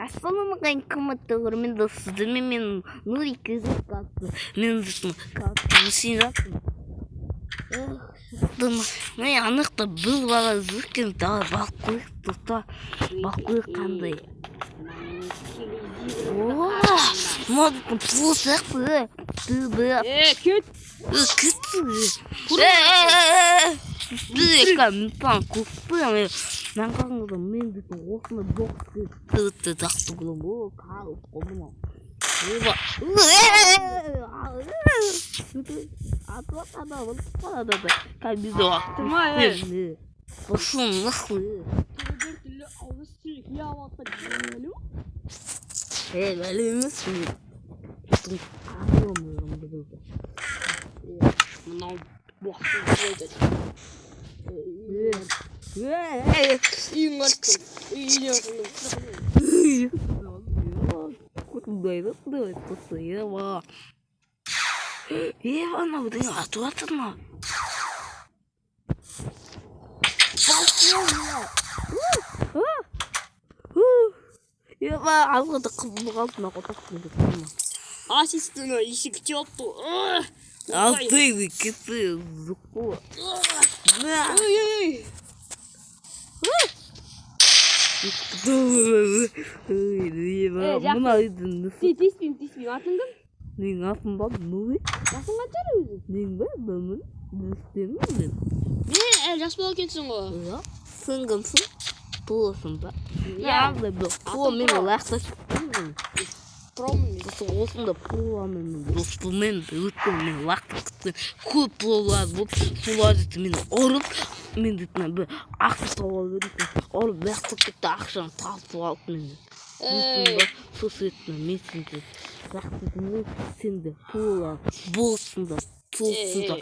ассалаумағалейкум қымбатты көрермен достарым, мен Нури Кызық қатты. Мен жұртым қатты мүшін жаттым. Мен анықта бұл бала жүркен тағы бақылық қандай. Мадықтың пұл сияқты. Кет! Мен көппі. Мен қаңғыда мен бүтін осыны боксы жақсы күлім. Ол қағып қолыма. Ева, ана бұдың ату атырма. Ева, алғада қызылық алтына қотақ. Асистіні есік теопты. Алтыйды кеті зүққы. Тиспейм, атың кім? Менің атым ба, Нури. Жасың қанша өзі? Менің ба, бөмін. Дүстемін мен. Мен жас бола кетсің ғой. Сен кімсің? Пұлысың ба? Яғдай бұл. Пұл мен лақта шықтым. Осында пұламын. Достымен өттім мен лақта күттім. Көп пұлалар болып, солар жетті мені ұрып. Мен дейтін бір ақша тауал беретін. Ұрып бәқті кетті ақшаны талтып алып мені. Өттім ба, сөсеттің мен сенде. Рақсетімнен сенде пұла болсында, толсында.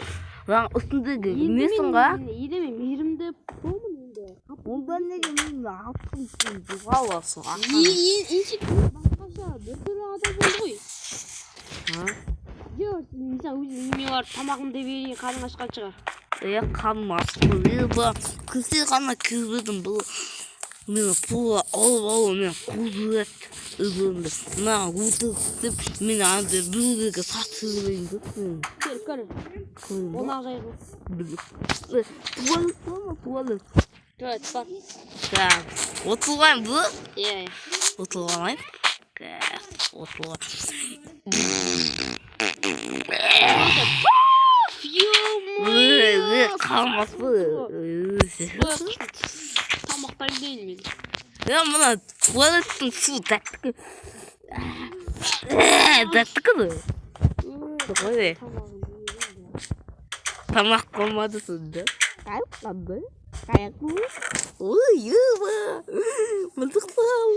Үстіндегі несің ға? Едеме мейірімді пұлмын енді. Онда неге мен алып үшін бұға аласың? Еншік басқаша бір түрлі адам болды ғой. Жоқ, мысалы өзім үйіме барып тамағымды берейін, қарың ашқан шығар. Қарным ашқан. Күзде ғана кірбедім бұл. Мені пұла алып мен қуызырет үзімді. Мына өтірістіп, мен аңды бүлгеге сатып жүрейін деп. Көр. Қонақ жайғы. Туалет бар ма? Туалет. Туалет бар. Отырған бұл? Иә. Отырғанайын? Отырған. Қалмас бұл. Тамақтан кейін мен. Мына туалеттің су тәттікі. Тәттікі бұл? Қой. Тамақ қолмады сонда. Қандай? Қаяқ бұл? Ой, ева! Мұндықпал.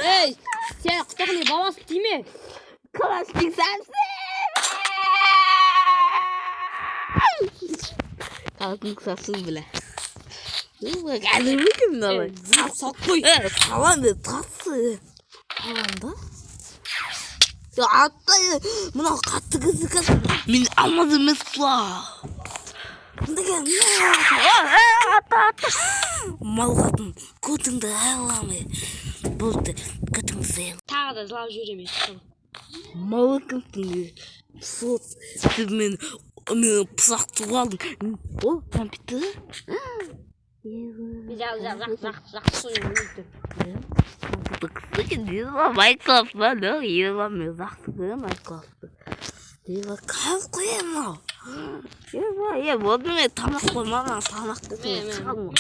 Ей, сен құтығыны бабасы тиме. Қалашпен сәнсің! Қалашпен сәнсің біле. Қазір мүмкін мыналы. Сат қой. Салам бе, татсы. Салам да? Аттай, мынау қатты кізі қазір. Мен алмады емес құла. Деген, ата. Мал қатын, көтіңді айламай. Болды, көтіңді сайыл. Тағы да жылап жүреме. Мал кімтің, сот, мен пысақ туып алдым. О, компьютер? Жақсы сойын мүлді. Кстати, Ева Майнкрафт ба, да? Ева мен жақсы көрем Майнкрафтты. Ева қағып қоям ау. Ева, болды мен тамақ қоймаған, тамақ көтіне шығамын.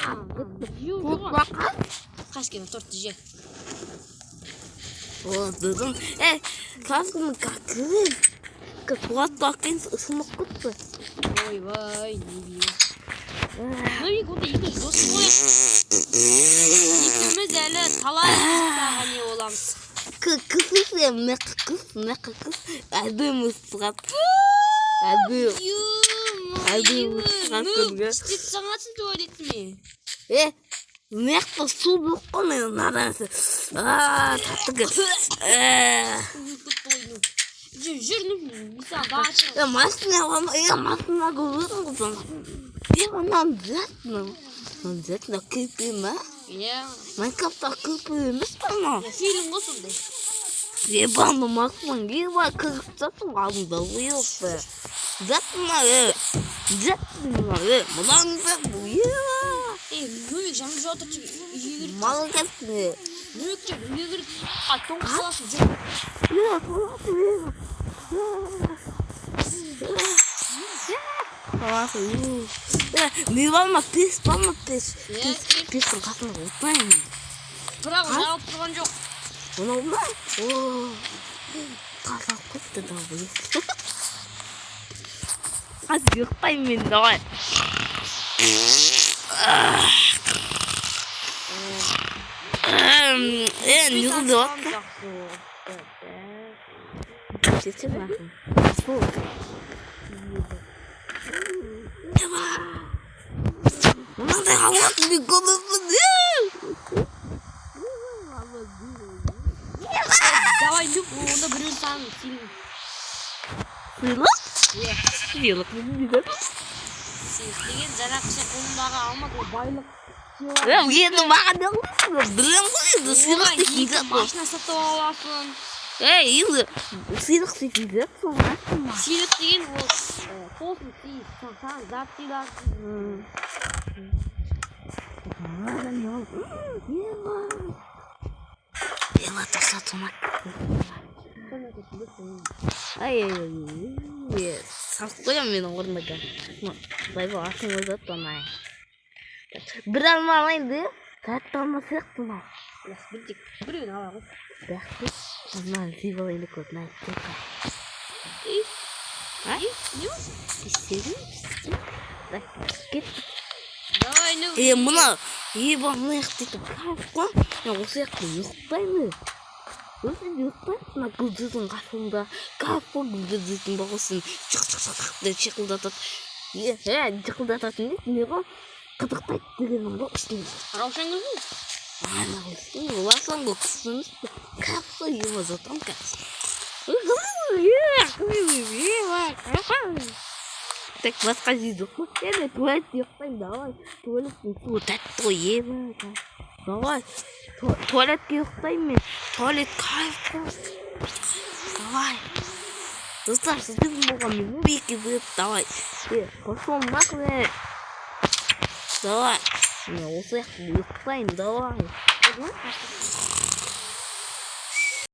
Қашкені торты же. О, дұғын. Қашкені қақырын. Қуатты ақын ұсынық күтті. Ой, не бейі. Нөйік онда екінші досы ғой. Екіміз әлі талай қыстағы не оламыз. Кісісе мәқі қыз. Әдім ұстығат. Әдім ұстығат күнге. Істеп саңатсын туалетіме. Мәқті су бұқ қой мен надансы. Таттығы. Жүрнім, мысалы да ашығы. Машина көрдің қызын. Анам зәтіні. Зәтіні күйпей ма? Иә. Майнкрафтта кірпі емес па мынау? Фильм ғой сондай. Ебаный Максман, ебай кіріп жатсың алдында ұйылды. Жатма, жатма, мынаңда еба. Нөмек жаңып жатыр үйге кіріп. Молодец. Нөмек жеп үйге кіріп. Тоң қаласын жоқ. Не балма пес, пестің қасында отпаймын. Бірақ жағып тұрған жоқ. Мынау ма? Қазақ көпті да бұл. Қазір ұйықтаймын мен, давай. Не қылды отты? Жетсе бақым. Мынандай қалатын мен көміппін. Давай, Люк, онда біреуін таның, сенің. Сыйлық? Иә. Сыйлық не деген? Сыйлық деген жаңағы сен қолындағы алмады, байлық. Енді маған не қыласың? Білем ғой енді сыйлық дейтін зат бұл. Машина сатып аласың. Енді сыйлық дейтін зат сол айтсын ма? Сыйлық деген ол тосын сый, саған зат сыйласың. Ела тоса томат. Ай, салып қоямын мен орнына. Байбай асың өзі атпамай. Бір алма алайын де, тәтті алма сияқты мынау. Біреуін ала ғой. Бәқті, мынаны жеп алайын көп, мынаны тек. Не осы? Істедің? Кет. Давай, Люк. Мына, еба мына яқты кайф қой. Мен осы яқты ұйықтаймын. Өзі ұйықтаймын мына гүлдіздің қасында. Кайф қой гүлдіздің бағысын. Жық-жық-жық деп шиқылдатады. Жиқылдататын не ғой? Қыдықтайды дегенім ғой үстіне. Раушан көрдің? Ана үстіне оларсан ғой күсіміз. Кайф қой еба затам кайф. Так басқа жейді қой. Енді туалет ұйықтаймын, давай. Туалеттің суы тәтті ғой, еба. Давай. Туалетке ұйықтаймын мен. Туалет кайф қой. Давай. Достар, сіздің болған мен беке бұйып, давай. Қошуым бақ не. Давай. Мен осы яқты ұйықтаймын, давай.